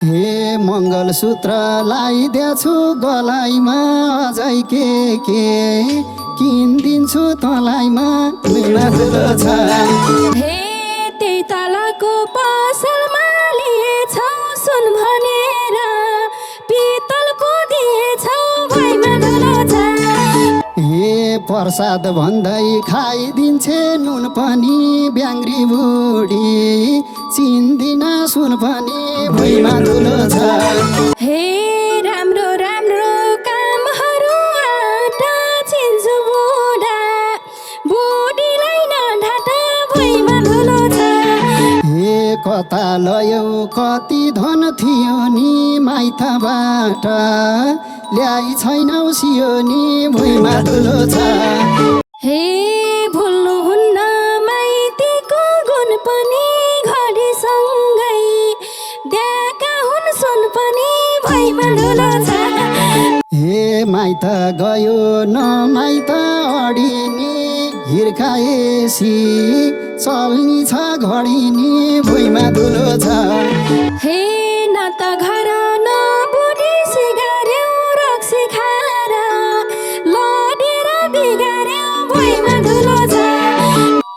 हे मङ्गलसूत्र लाइदिएछु गलाइमा अझै के किनिदिन्छु तँलाइमा बिना ठुलो छ। हे त्यही तलको पसलमा लिएछौ सुन भनेर पितल पो दिएछौ भैमा ठुलो छ। हे प्रसाद भन्दै खाइदिन्छे नुन पनि ब्याङ्ग्री बुढी चिन्दिन सुन पनि भुइँमा ठुलो छ। हे राम्रो राम्रो कामहरू आटा चिन्छु बुढा बुढीलाई नढाटा भुइँमा ठुलो छ। हे कता लयौ कति धन थियो नि माइतबाट ल्याइ छैनौ सियोनी भुइँमा ठुलो छ। हे भुल्नुहुन्न माइतीको गुण पनि घडीसँगै दिएका हुन् सुन पनि भुइँमा ठुलो छ। हे माइत गयो न माइत अडिनी हिर्काएसी चल्नी छ घडिनी भुइँमा ठुलो छ। हे न त घर न बुढी सिगार्यौ रक्सी खाएर लडेर बिगार्यौ भुइँमा ठुलो छ।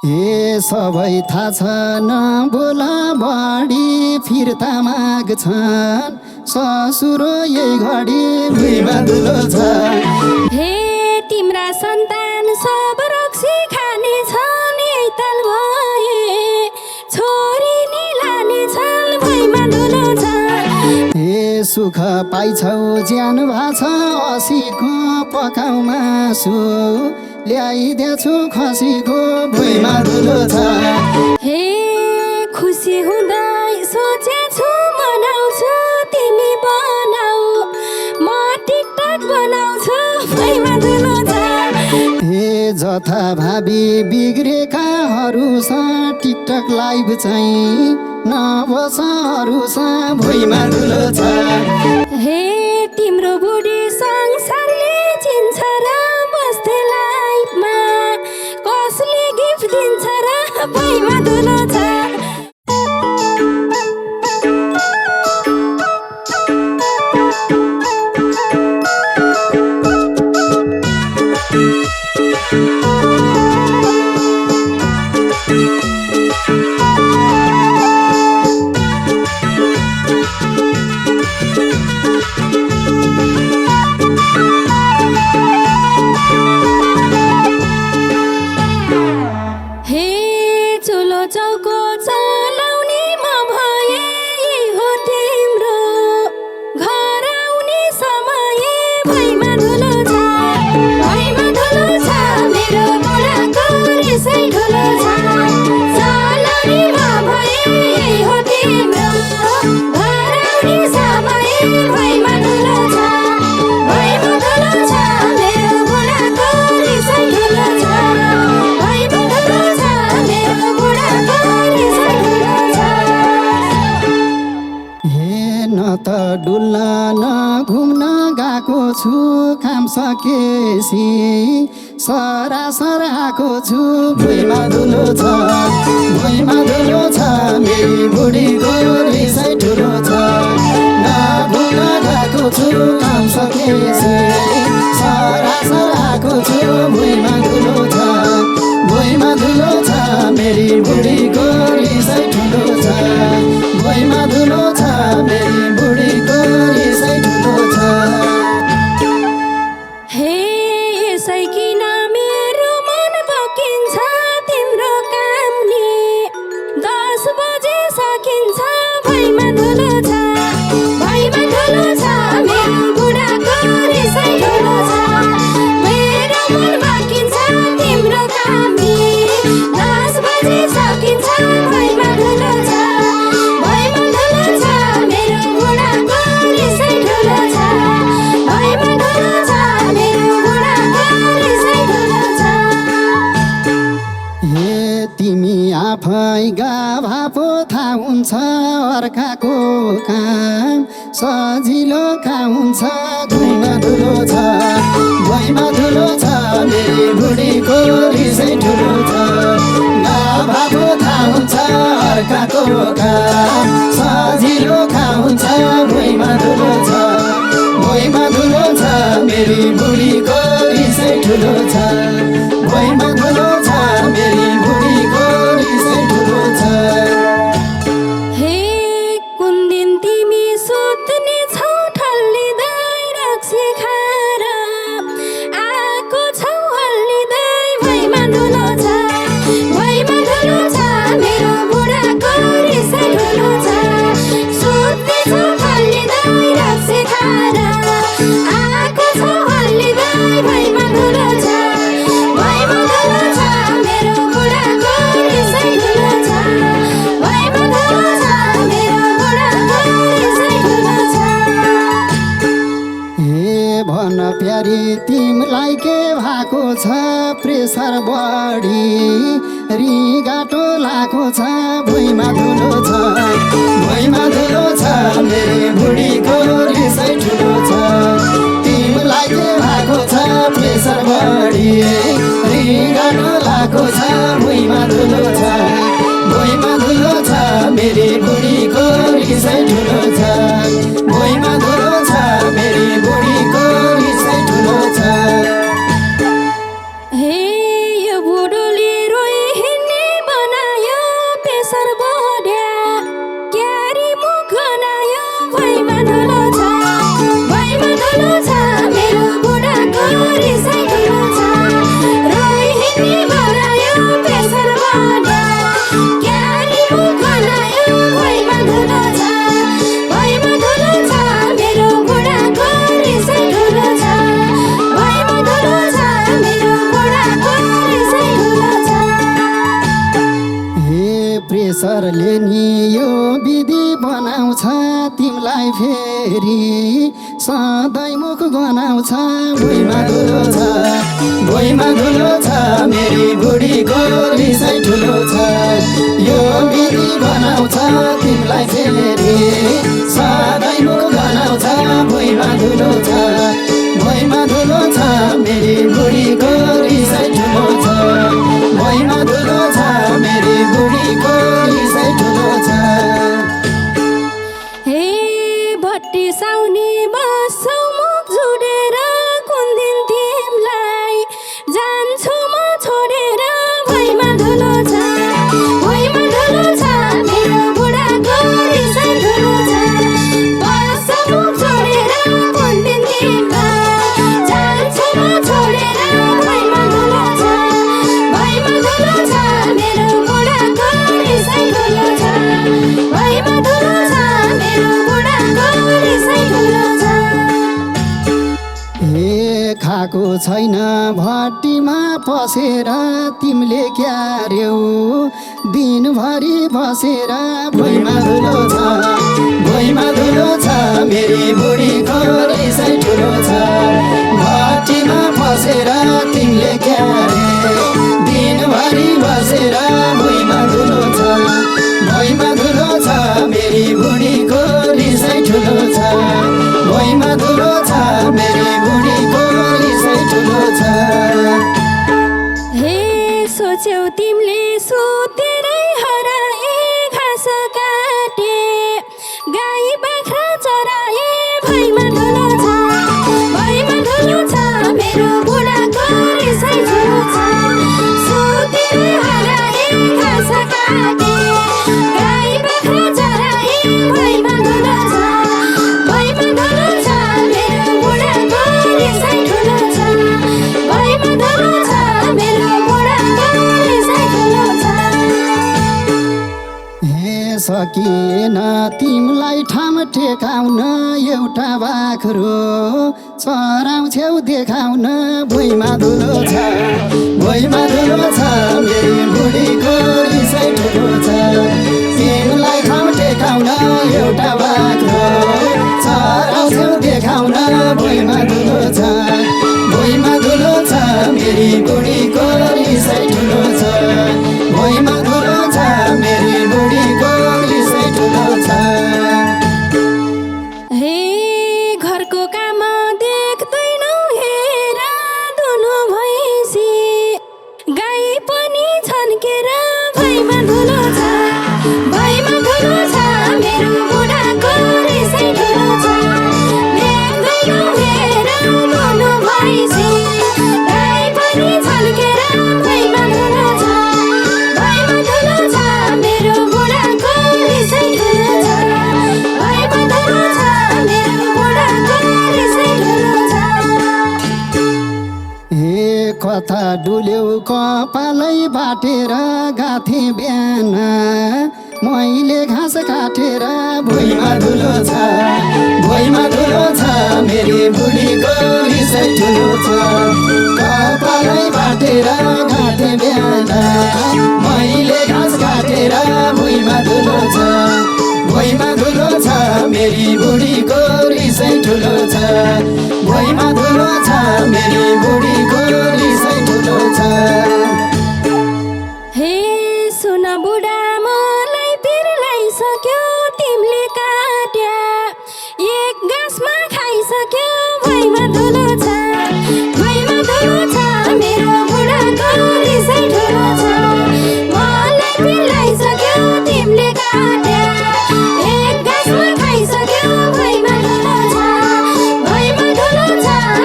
हे सबै थाहा छ न बोला बढी फिर्ता माग्छन् ससुरो यही घडी भुइँमा ठुलो छ। हे तिम्रा सन्तान सब रक्सी खाने छन् यही ताल भए छोरी नि लाने छन् भुइँमा ठुलो छ। हे सुख पाइछौ ज्यान भाछ असीको पकाउ मासु ल्याइदिएछु खसीको भुइँमा ठुलो छ। हे खुसी हुँदै सोचेछु मनाउँछु तिमी बनाऊ म टिकटक बनाउँछु भुइँमा ठुलो छ। हे जथा भावी बिग्रेकाहरूसँग टिकटक लाइभ चाहिँ नबसहरूसँग भुइँमा ठुलो छ। हे तिम्रो बुढी संसारले चिन्छ र बस्थे लाइफमा कसले गिफ्ट दिन्छ र भुइँमा ठुलो छ। हे चुलो चौको चलाउने म भए यही हो तिम्रो घर आउने समय भुइँमा ठुलो छ। भुइँमा ठुलो छ मेरो बुढाको रिसै ठुलो छ। चलाउने म भए यही हो तिम्रो घर आउने समय भुइँमा ठुलो छ। भुइँमा ठुलो छ मेरो बुढाको रिसै ठुलो छ। भुइँमा ठुलो छ मेरो बुढाको रिसै ठुलो छ। हे न त डुल्न न घुम्न गएको छु काम सकेसी सरासर आएको छु भुइँमा ठुलो छ। भुइँमा ठुलो छ मेरी बुढीको रिसै ठुलो छ। न घुम्न गएको छु काम सकेसी सरासर आएको छु भुइँमा ठुलो छ। भुइँमा ठुलो छ मेरी बुढीको रिसै ठुलो छ। भुइँमा ठुलो छ मेरी बुढीको रिसै ठुलो छ। हे यसै किन मेरो मन बकिन्छ तिम्रो काम नि 10 बजे सकिन्छ भुइँमा ठुलो छ। भुइँमा ठुलो छ मेरो बुढाको रिसै ठुलो छ। मेरो मन बकिन्छ तिम्रो काम नि 10 बजे सकिन्छ भुइँमा ठुलो छ। भुइँमा ठुलो छ मेरो बुढाको रिसै ठुलो छ। भुइँमा ठुलो छ मेरो बुढाको रिसै ठुलो छ। हे तिमी आफै गाभा पो थाहा हुन्छ अर्काको काम सजिलो काम हुन्छ भुइँमा ठुलो छ। भुइँमा ठुलो छ मेरी बुढीको रिसै ठुलो छ। गाभा पो थाहा खाउँछ अर्काको काम सजिलो खाउँछ भुइँमा धुलो छ भुइँमा धुलो छ मेरी बुढीको रिसै ठुलो छ भुइँमा धुलो छ मेरी बुढीको रिसै ठुलो छ हे कुन दिन तिमी सुत्ने छौ ठल्लिँदै रक्सी खाएर आएको छौ हल्लिँदै भुइँमा धुलो छ भुइँमा धुलो छ मेरो बुढाको रिसै ठुलो छ सुत्ने छौ ठल्लिँदै रक्सी खाएर आएको छौ हल्लिँदै भुइँमा धुलो छ भुइँमा धुलो छ मेरो बुढाको रिसै ठुलो छ भुइँमा धुलो छ मेरो बुढाको रिसै ठुलो छ हे भन प्यारी तिमीलाई के भएको छ प्रेसर बढी रिगाटो लाएको छ भुइँमा धुलो छ भुइँमा धुलो छ मेरी बुढीको रिसै ठुलो छ तिमीलाई के भएको छ प्रेसर बढी रिगाटो लाएको छ भुइँमा धुलो छ भुइँमा धुलो छ मेरी बुढीको रिसै ठुलो छ भुइँमा धुलो छ मेरी बुढीको रिसै ठुलो छ हे यो बुढोले रोइ हिँड्ने बनायो प्रेसर बढ्या क्यारी मुख गनायो भुइँमा धुलो छ भुइँमा धुलो छ मेरो बुढाको रिसै ठुलो छ रोइ हिँड्ने बनायो प्रेसर बढ्या क्यारी मुख गनायो भुइँमा धुलो छ भुइँमा धुलो छ मेरो बुढाको रिसै ठुलो छ भुइँमा धुलो छ मेरो बुढाको रिसै ठुलो छ हे प्रेसरले नि यो विधि बनाउँछ तिमीलाई फेरि सधैँ मुख गनाउँछ भुइँमा धुलो छ भुइँमा धुलो छ मेरी बुढीको रिसै ठुलो छ यो विधि बनाउँछ तिमीलाई फेरि सधैँ मुख गनाउँछ भुइँमा धुलो छ भुइँमा धुलो छ मेरी बुढीको रिसै ठुलो छ भुइँमा धुलो छ मेरी बुढीको रिसै ठुलो छ हे भट्टी साउनी बस्छौ मुख जुडेर कुन दिन तिमीलाई जान्छु म छोडेर भुइँमा धुलो छ भुइँमा धुलो छ मेरो बुढाको रिसै ठुलो छ बस्छौ मुख जोडेर कुन दिन तिमीलाई जान्छु म छोडेर भुइँमा धुलो छ भुइँमा धुलो छ मेरो बुढाको रिसै ठुलो छ भुइँमा धुलो छ मेरो बुढाको रिसै ठुलो छ हे खाएको छैन भट्टीमा पसेर तिमीले क्यार्यौ दिनभरि बसेर भुइँमा धुलो छ भुइँमा धुलो छ मेरी बुढीको रिसै ठुलो छ भट्टीमा पसेर तिमीले क्यार्यौ दिनभरि बसेर भुइँमा धुलो छ भुइँमा धुलो छ मेरी बुढीको रिसै ठुलो छ भुइँमा धुलो छ मेरी बुढीको रिसै ठुलो छ हे सोच्यौ तिमीले सुतेरै हराए घाँस काटे गाई बाख्रा चराए भुइँमा धुलो छ भुइँमा धुलो छ मेरो बुढाको रिसै ठुलो छ सुतेरै हराए घाँस काटे गाई बाख्रा चराए भुइँमा धुलो छ भुइँमा धुलो छ मेरो बुढाको रिसै ठुलो छ भुइँमा धुलो छ मेरो बुढाको रिसै ठुलो छ हे सकिएन तिमीलाई ठाम टेकाउन एउटा बाख्रो चराउँछौ देखाउन भुइँमा धुलो छ भुइँमा धुलो छ मेरी बुढीको रिसै ठुलो छ तिमीलाई ठाम टेकाउन एउटा बाख्रो चराउँछौ देखाउन भुइँमा धुलो छ भुइँमा धुलो छ मेरी बुढीको रिसै ठुलो छ भुइँमा धुलो छ मेरी बुढीको रिसै ठुलो छ हे घरको काम देख्दैनौ हेर दुनु भैँसी गाई पनि छन्केर भुइँमा धुलो छ डुल्यौ कपालै बाटेर गाथे बिहान मैले घाँस काटेर भुइँमा धुलो छ मेरी बुढीको रिसै ठुलो छ कपालै बाटेर गाथे बिहान मैले घाँस काटेर भुइँमा धुलो छ मेरी बुढीको रिसै ठुलो छ भुइँमा धुलो छ मेरी बुढीको रिसै ठुलो छ। हे सुन बुढा मलाई पिर लगाइसक्यो तिमीले काट्या एक गाँसमा खाइसक्यो भुइँमा धुलो छ मेरो बुढाको रिसै ठुलो छ मलाई पिर लगाइसक्यो तिमीले काट्या एक गाँसमा खाइसक्यो भुइँमा धुलो छ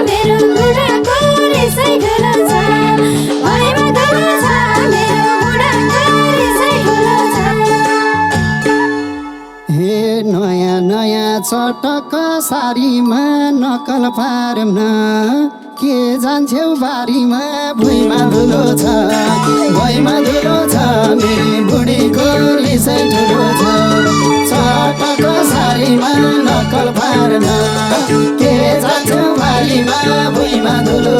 मेरो बुढाको रिसै ठुलो छ भुइँमा धुलो छ मेरो बुढाको रिसै ठुलो छ। हे नयाँ नयाँ चटक सारीमा नकल पारौँ न के जान्छौ बारीमा भुइँमा धुलो छ मेरी बुढीको रिसै ठुलो छ चटक सारीमा नकल पारौँ न के जान्छौ बारीमा भुइँमा धुलो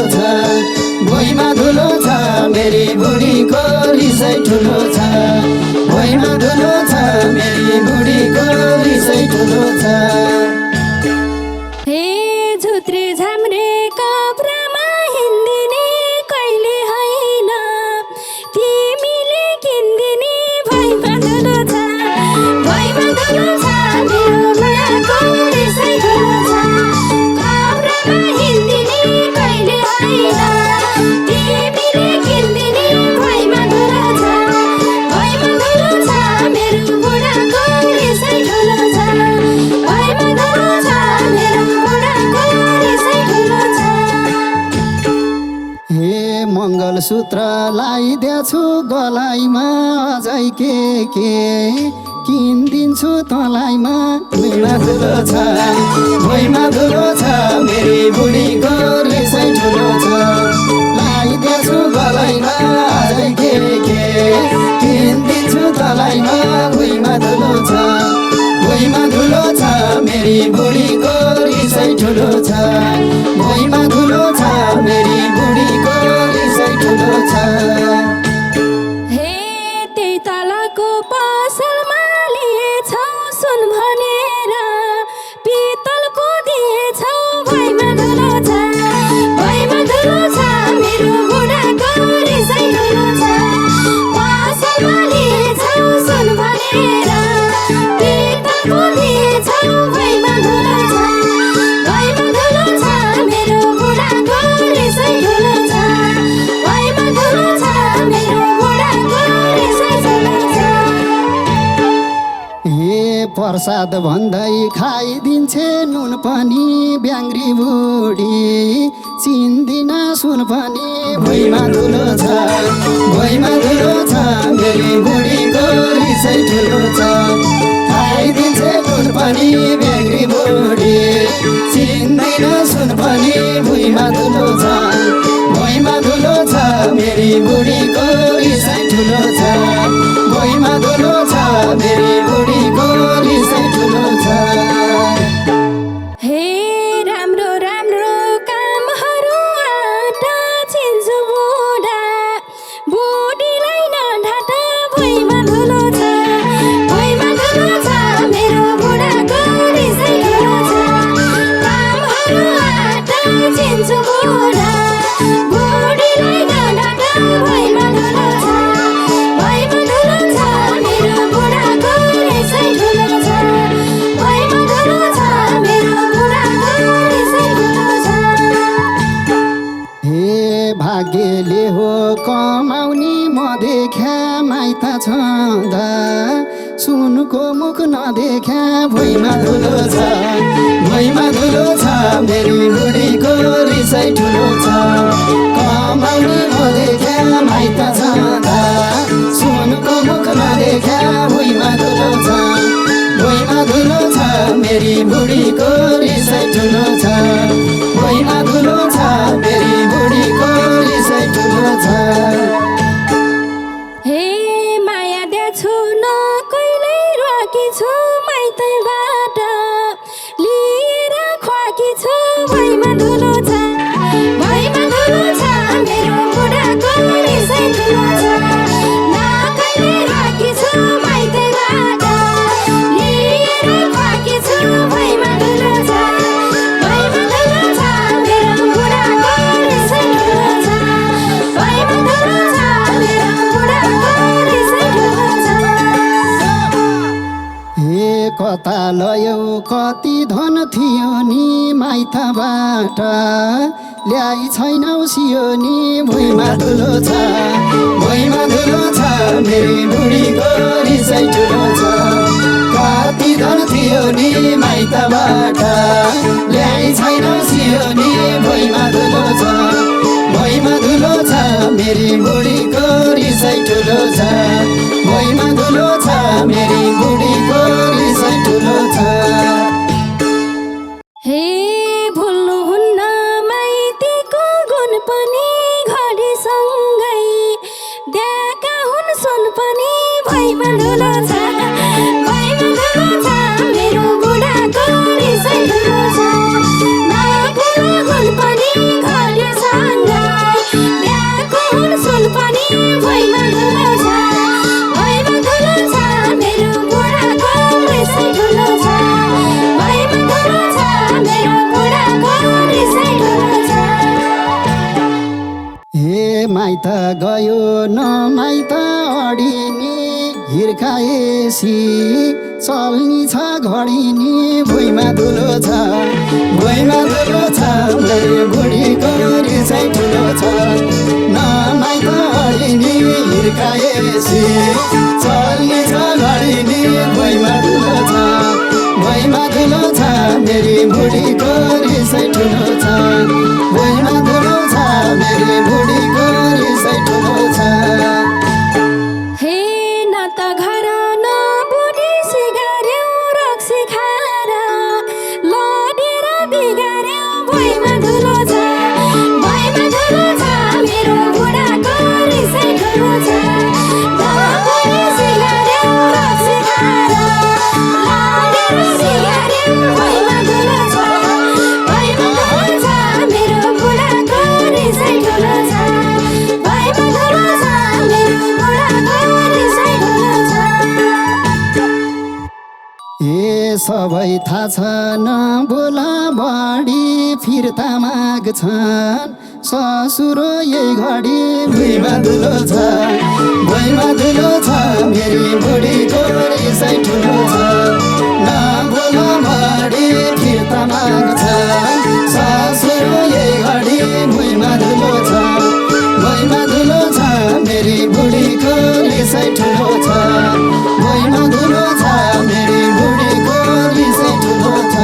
छ मेरी बुढीको रिसै ठुलो छ भुइँमा धुलो छ मेरी बुढीको रिसै ठुलो छ। हे झुत्रे झाम्रे कपडामा हिँड्दिने कहिले होइन तिमीले किन्दिने भुइँमा धुलो छ मेरो बुढाको रिसै ठुलो छ कपडामा हिँड्दिने कहिले होइन तिमीले किन्दिने भुइँमा धुलो छ मेरो बुढाको रिसै ठुलो छ भुइँमा धुलो छ मेरो बुढाको रिसै ठुलो छ। हे मङ्गलसूत्र लगाइदिएछु गलाइमा अझै के किनिदिन्छु तँलाइमा भुइँमा धुलो छ मेरी बुढीको रिसै ठुलो छ लगाइदिएछु गलाइमा अझै के किनिदिन्छु तँलाइमा भुइँमा धुलो छ मेरी बुढीको रिसै ठुलो छ भुइँमा धुलो छ मेरी बुढीको रिसै ठुलो छ। हे त्यही तलको पसलमा लिएछौ सुन भनेर पितलको दिएछौ भुइँमा धुलो छ मेरो बुढाको रिसै ठुलो छ पसलमा लिएछौ सुन भनेर पितलको दिएछौ भुइँमा धुलो छ मेरो बुढाको रिसै ठुलो छ भुइँमा धुलो छ मेरो बुढाको रिसै ठुलो छ। हे प्रसाद भन्दै खाइदिन्छे नुन पनि ब्याङ्ग्री बुढी चिन्दिन सुन पनि भुइँमा धुलो छ मेरी बुढीको रिसै ठुलो छ खाइदिन्छे नुन पनि ब्याङ्ग्री बुढी चिन्दिन सुन पनि भुइँमा धुलो छ मेरी बुढीको रिसै ठुलो छ भुइँमा धुलो छ मेरी बुढीको रिसै ठुलो छ। हे राम्रो राम्रो कामहरू आँटा चिन्छु बुढा बुढीलाई नढाटा भुइँमा धुलो छ मेरो बुढाको रिसै ठुलो छ कामहरू आँटा चिन्छु बुढा बुढीलाई नढाटा भुइँमा धुलो छ मेरो बुढाको रिसै ठुलो छ भुइँमा धुलो छ मेरो बुढाको रिसै ठुलो छ। हे भाग्यले हो कमाउने म देख्या माइत छँदा सुनको मुख नदेख्या भुइँमा धुलो छ मेरी बुढीको रिसै ठुलो छ कमाउने म देख्या माइत छँदा सुनको मुख नदेख्या भुइँमा धुलो छ मेरी बुढीको रिसै ठुलो छ भुइँमा धुलो छ मेरी बुढीको रिसै ठुलो छ। कति धन थियो नि माइतबाट ल्याइ छैनौ सियोनी भुइँमा धुलो छ मेरी बुढीको रिसै ठुलो छ कति धन थियो नि माइतबाट ल्याइ छैनौ सियोनी भुइँमा धुलो छ मेरी बुढीको रिसै ठुलो छ भुइँमा धुलो छ मेरी बुढीको रिसै ठुलो छ हे भुल्नुहुन्न माइतीको गुण पनि घडीसँगै द्याका हुन् सुन पनि भुइँमा धुलो छ मेरो बुढाको रिसै ठुलो छ नागुलो गुण पनि घडीसँगै द्याको हुन् सुन पनि भुइँमा धुलो छ मेरो बुढाको रिसै ठुलो छ हे माइत गयो न माइत अडिनी हिर्काएसी चल्नी छ घडिनी भुइँमा धुलो छ मेरो बुढीको रिसै ठुलो छ न माइत अडिनी हिर्काएसी चल्नी छ घडिनी भुइँमा धुलो छ मेरी बुढीको रिसै ठुलो छ भुइँमा धुलो छ मेरी बुढीको रिसै ठुलो छ हे न त घर न बुढी सिगार्यौ रक्सी खाएर लडेर बिगार्यौ भुइँमा धुलो छ मेरो बुढाको रिसै ठुलो छ बुढी सिगार्यौ रक्सी खाएर लडेर बिगार्यौ भुइँमा धुलो छ मेरो बुढाको रिसै ठुलो छ मेरो बुढाको रिसै ठुलो छ ए सबै थाहा छ न बोला बढी फिर्ता माग्छन् ससुरो यही घडी भुइँमा धुलो छ मेरी बुढीको रिसै ठुलो छ न बोला बढी फिर्ता माग्छन् ससुरो यही घडी भुइँमा धुलो छ मेरी बुढीको रिसै ठुलो छ भुइँमा धुलो छ मेरी बुढीको रिसै ठुलो छ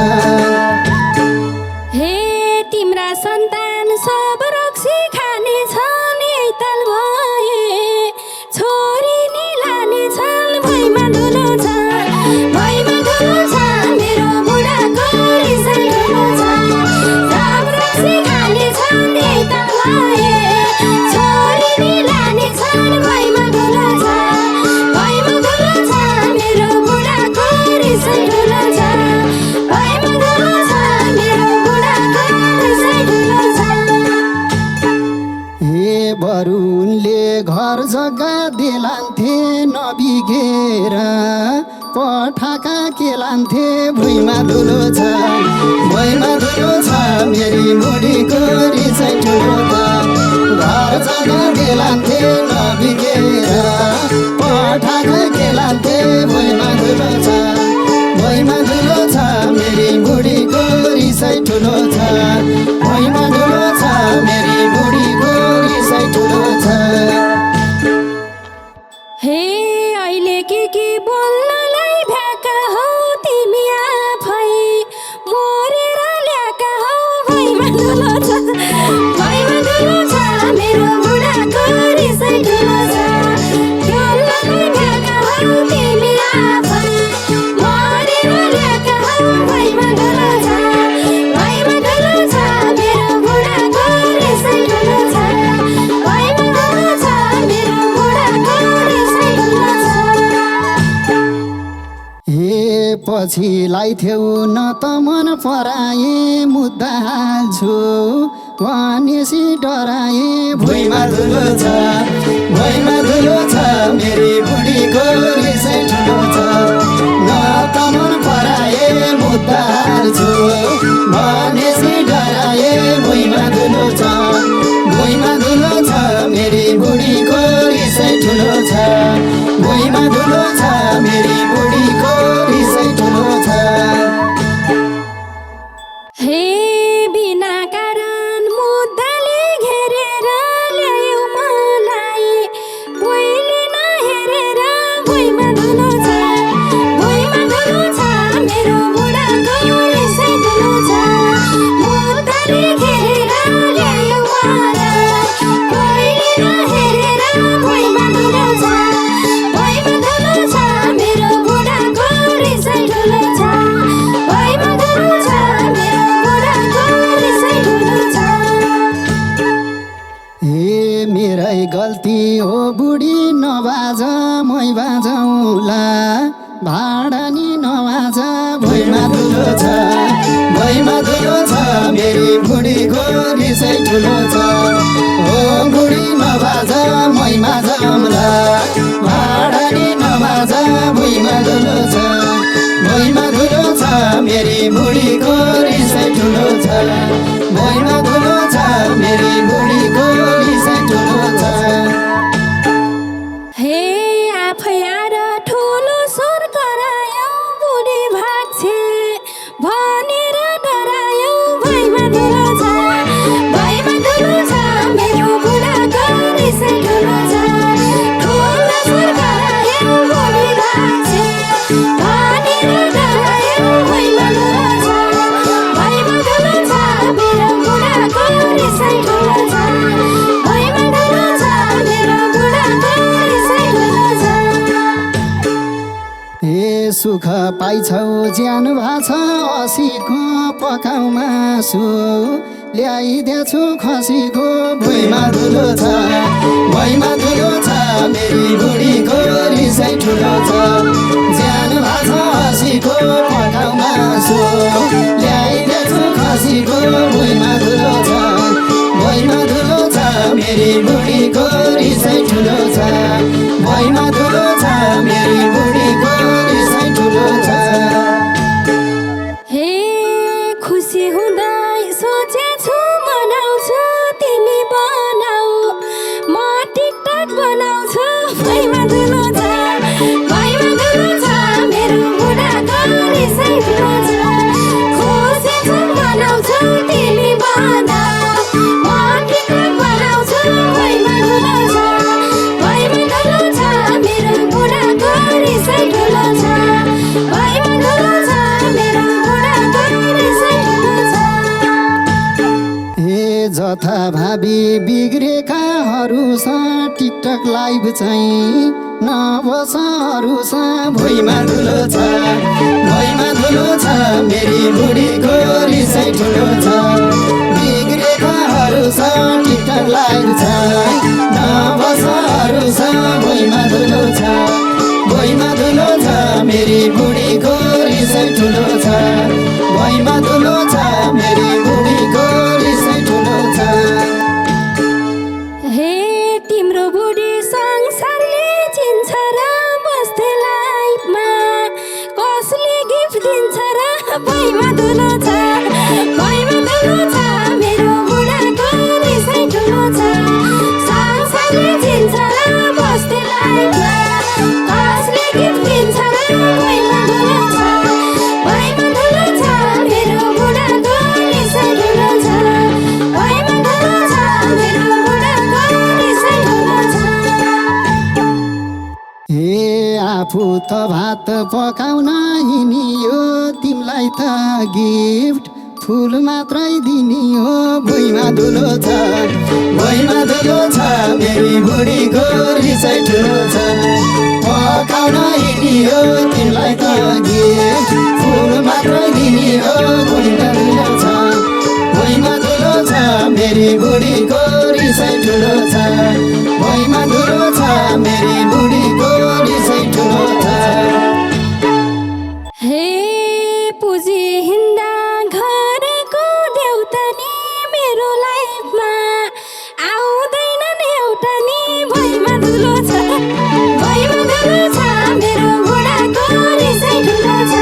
हे तिम्रा सन्तान सब रक्सी खाने छन् यैताल भए छोरी नि लाने छन् भुइँमा धुलो छ मेरो बुढाको रिसै ठुलो छ सब रक्सी खाने छन् यैताल भए छोरी नि लाने छन् भुइँमा धुलो छ मेरो बुढाको रिसै ठुलो छ मेरो बुढाको रिसै ठुलो छ हे बरु उनले घर जग्गा देलान्थे नबिगेर पठाका केलान्थे भुइँमा धुलो छ मेरी बुढीको रिसै ठुलो छ घर जग्गा देलान्थे नबिगेर पठाका केलान्थे भुइँमा धुलो छ मेरी बुढीको रिसै ठुलो छ भुइँमा धुलो छ मेरी बुढीको रिसै ठुलो छ हे अहिले के बोल्नलाई भ्याका हौ तिमी आफै मोरेर ल्याका हौ भुइँमा धुलो छ मेरो बुढाको रिसै ठुलो छ बोल्नलाई भ्याका हौ तिमी आफै मोरेर ल्याका हौ भुइँमा धुलो छ मेरो बुढाको रिसै ठुलो छ मेरो बुढाको रिसै ठुलो छ हे पछि लाइथ्यौ न त मन पराए मुद्दा हाल्छु भनेसी डराए भुइँमा धुलो छ मेरी बुढीको रिसै ठुलो छ न त मन पराए मुद्दा हाल्छु भनेसी डराए भुइँमा धुलो छ मेरी बुढीको रिसै ठुलो छ भुइँमा धुलो छ मेरी बुढीको रिसै ठुलो छ हे बिना कारण मुद्दाले घेरेर ल्यायो मलाई कोहीले नहेरेर भुइँमा धुलो छ मेरो बुढाको रिसै ठुलो छ मुद्दाले घेरेर ल्यायो मलाई कोहीले नहेरेर भुइँमा धुलो छ मेरो बुढाको रिसै ठुलो छ भुइँमा धुलो छ मेरो बुढाको रिसै ठुलो छ हे मेरै गल्ती हो बुढी नबाज मै बाजाउँला भाडा नि नबाज भुइँमा धुलो छ मेरी बुढीको रिसै ठुलो छ ओ बुढी नबाज मै बाजाउँला भाडा नि नबाज भुइँमा धुलो छ मेरी बुढीको रिसै ठुलो छ भुइँमा धुलो छ मेरी बुढीको रिसै ठुलो छ हे आफै आएर ठुलो स्वर करायो बुढी भाग्छे भनेर डरायो भुइँमा धुलो छ मेरो बुढाको रिसै ठुलो छ ठुलो स्वर करायो बुढी भाग्छे भनेर डरायो भुइँमा धुलो छ मेरो बुढाको रिसै ठुलो छ भुइँमा धुलो छ मेरो बुढाको रिसै ठुलो छ हे सुख पाइछौ ज्यान भाछ असीको पकाउ मासु ल्याइदिएछु खसीको भुइँमा धुलो छ मेरी बुढीको रिसै ठुलो छ ज्यान भाछ असीको पकाउ मासु ल्याइदिएछु खसीको भुइँमा धुलो छ मेरी बुढीको रिसै ठुलो छ भुइँमा धुलो छ मेरी बुढीको रिसै ठुलो छ हे खुसी हुँदै सोचेछु मनाउँछु तिमी बनाऊ म टिकटक बनाउँछु भुइँमा धुलो छ मेरो बुढाको रिसै ठुलो छ खुसी छु मनाउँछु तिमी बनाऊ म टिकटक बनाउँछु भुइँमा धुलो छ मेरो बुढाको रिसै ठुलो छ भुइँमा धुलो छ मेरो बुढाको रिसै ठुलो छ हे जथा भावी बिग्रेकाहरू छ टिकटक लाइभ चाहिँ नबसहरू छ भुइँमा धुलो छ मेरी बुढीको रिसै ठुलो छ बिग्रेकाहरू छ टिकटक लाइभ चाहिँ नबसहरू छ भुइँमा धुलो छ मेरी बुढीको रिसै ठुलो छ भुइँमा धुलो छ मेरी बुढीको रिसै ठुलो छ हे तिम्रो बुढी संसारले चिन्छ र बस्थे लाइफमा कसले गिफ्ट दिन्छ र भुइँमा धुलो छ मेरो बुढाको रिसै ठुलो छ संसारले चिन्छ र बस्थे लाइफमा कसले गिफ्ट दिन्छ र भुइँमा धुलो छ मेरो बुढाको रिसै ठुलो छ भुइँमा धुलो छ मेरो बुढाको रिसै ठुलो छ हे आफू त भात पकाउन हिँडियो तिमीलाई त गिफ्ट फुल मात्रै दिनियो भुइँमा धुलो छ मेरी बुढीको रिसै ठुलो छ पकाउन हिँडियो तिमीलाई त गिफ्ट फुल मात्रै दिनियो भुइँमा धुलो छ मेरी बुढीको रिसै ठुलो छ भुइँमा धुलो छ मेरी बुढीको रिसै ठुलो छ हे पुजी हिँड्दा घरको देउता नि मेरो लाइफमा आउँदैनन् एउटा नि भुइँमा धुलो छ मेरो बुढाको रिसै ठुलो छ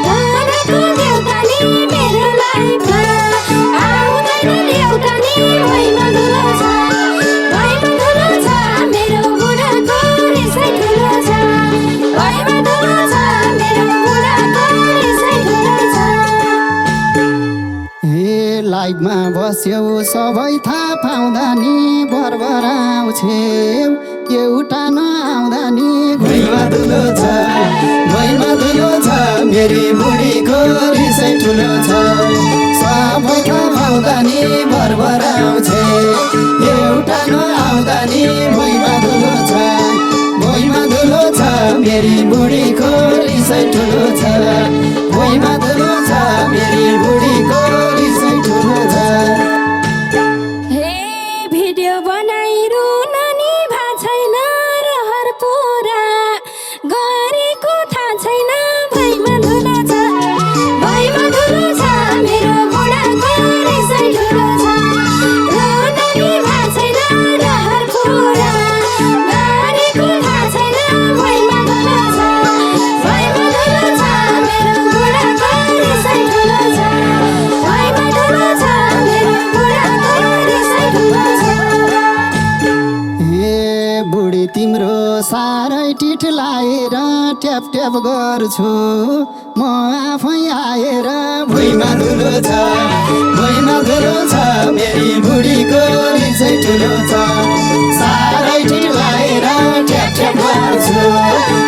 घरको देउता नि मेरो लाइफमा आउँदैनन् एउटा नि भुइँमा धुलो छ मेरो बुढाको रिसै ठुलो छ लाइभमा बस्यौ सबै थाहा पाउँदा नि बरबर आउँछेउ एउटा नआउँदा नि भुइँमा धुलो छ मेरी बुढीको रिसै ठुलो छ सबै थाहा पाउँदा नि बरबर आउँछे एउटा नआउँदा नि भुइँमा धुलो छ मेरी बुढीको रिसै ठुलो छ भुइँमा धुलो छ मेरी बुढीको रिसै ठुलो छ हे भिडियो बनाइरु नानी भा छैन रहर पुरा गरेको थाहा छैन भुइँमा धुलो छ मेरो बुढाको रिसै ठुलो छ नानी भा छैन रहर पुरा गरेको थाहा छैन भुइँमा धुलो छ मेरो बुढाको रिसै ठुलो छ भुइँमा धुलो छ मेरो बुढाको रिसै ठुलो छ हे बुढी तिम्रो साह्रै टिठ लाएर ट्याप ट्याप गर्छु म आफै आएर भुइँमा धुलो छ मेरी बुढीको रिसै ठुलो छ साह्रै टिठ लाएर ट्याप ट्याप गर्छु